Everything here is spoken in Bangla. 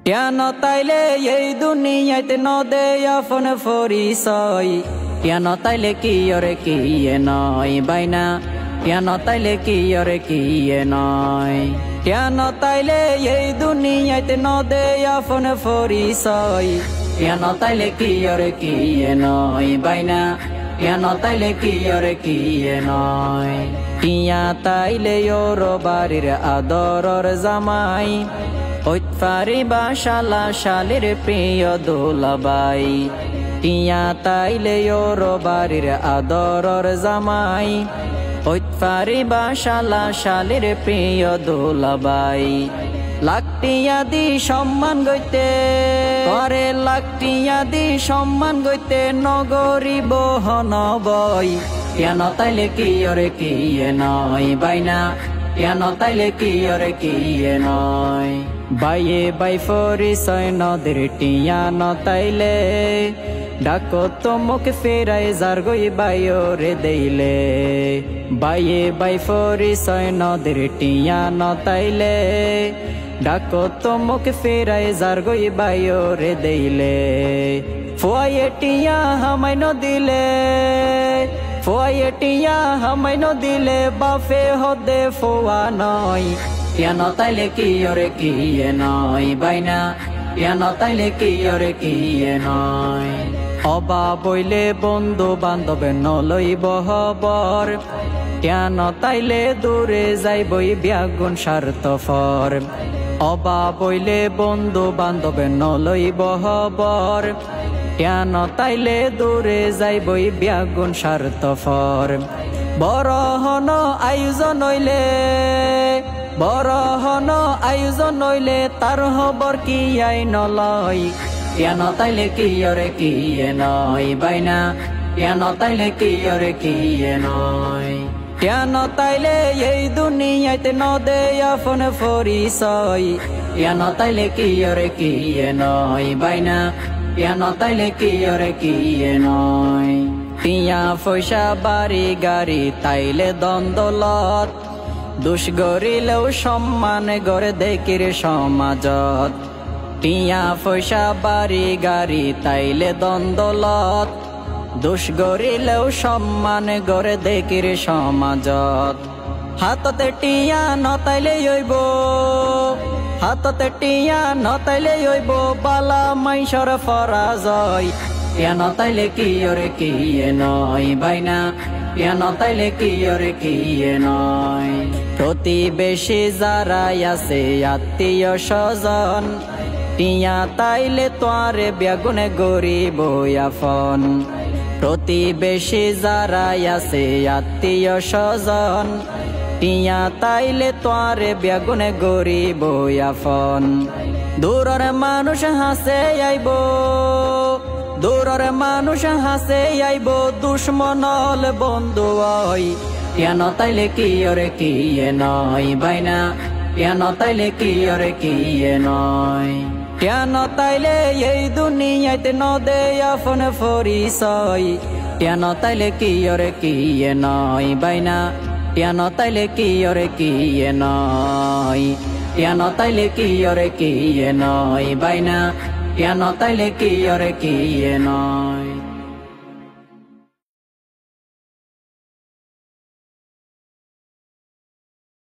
কেন তাইলে এই দুনিয়াতে নদে আপন পরিচয় কেন তাইলে কি ওরে কি নয় বাইনা কেন তাইলে কি ওরে কি নয় কেন তাইলে এই দুনিয়াতে নদে আপন পরিচয় কেন তাইলে কি ওরে কি নয় বাইনা কেন তাইলে কি ওরে কি নয় টিয়া তাইলে ওর বাড়ির আদরর জামাই ওইতফারি বা শালা শালির প্রিয় দোলাবাই টিয়া তাইলে ওর বাড়ির আদরর জামাই ওইতফারি বা শালা শালির প্রিয় দোলাবাই লাখটিয়া দি সম্মান গইতে করে লাখটিয়া দি সম্মান গইতে নগরী বহন বই কেন তাইলে কি ওরে কি নয় বাইনা কেন তাইলে কি ওরে কি নয় বাইয়ে বাই পরিচয় নদের টিয়া নতাইলে ডাকো তো মুখ ফেরাই যার গই বাইরে দেইলে বাইয়ে বাই পরিচয় নদের টিয়া নতাইলে ডাকো তো মুখ ফেরাই যার গই বাইরে দেইলে ফোয়ে টিয়া হামাই নদিলে ফোয়ে টিয়া হামাই নদিলে বাফে হদে ফোয়া নয় কেন তাইলে কি ওরে কি নয় বাইনা কেন তাইলে কি ওরে কি নয় অবা বইলে বন্ধু বান্ধব নলইব হবর কেন তাইলে দূরে যাইবই ব্যাগুন স্বার্থপর অবা বইলে বন্ধু বান্ধব নলইব হবর কেন তাইলে দূরে যাইবই ব্যাগুন স্বার্থপর বড় হন আয়োজন হইলে বড় হন আয়োজন হইলে তার হবর কি আই নলয় কেন তাইলে কি ওরে কি নয় বাইনা কেন তাইলে কি ওরে কি নয় কেন তাইলে এই দুনিয়াতে নদে আপন পরিচয় কেন তাইলে কি ওরে কি নয় বাইনা কেন তাইলে কি ওরে কি নয় টিয়া পয়সা বাড়ি গাড়ি তাইলে দ্বন্দ্বলত দুষ গরিলেও সম্মান গড়ে দেখির সমাজত টিয়া পয়সা বাড়ি গাড়ি তাইলে দ্বন্দ্বলত দুষ গরিলেও সম্মান গড়ে দেখির সমাজত হাততে টিয়া নতাইলে হইব হাততে টিয়া নতাইলে হইব বালা মাইসর ফরাজয় কেন তাইলে কি ওরে কি নয় বাইনা কেন তাইলে কি ওরে কি নয় প্রতিবেশী যারা আছে আত্মীয় স্বজন টিয়া তাইলে তোয়ারে বেগুনে গরিব আপন প্রতিবেশী যারা আছে আত্মীয় স্বজন টিয়া তাইলে তোয়ারে বেগুনে গরিব আপন দূরের মানুষ হাসে আইব দূরের মানুষ হাসে আইব দুশ্মনল বন্ধু হয় কেন তাইলে কি ওরে কি নয় বাইনা কেন তাইলে কি ওরে কি নয় কেন তাইলে এই দুনিয়াতে নদে আপন পরিচয় কেন তাইলে কি ওরে কি নয় বাইনা কেন তাইলে কি ওরে কি নয় কেন তাইলে কি ওরে কি নয় বাইনা কেন তাইলে কি ওরে কি নয়।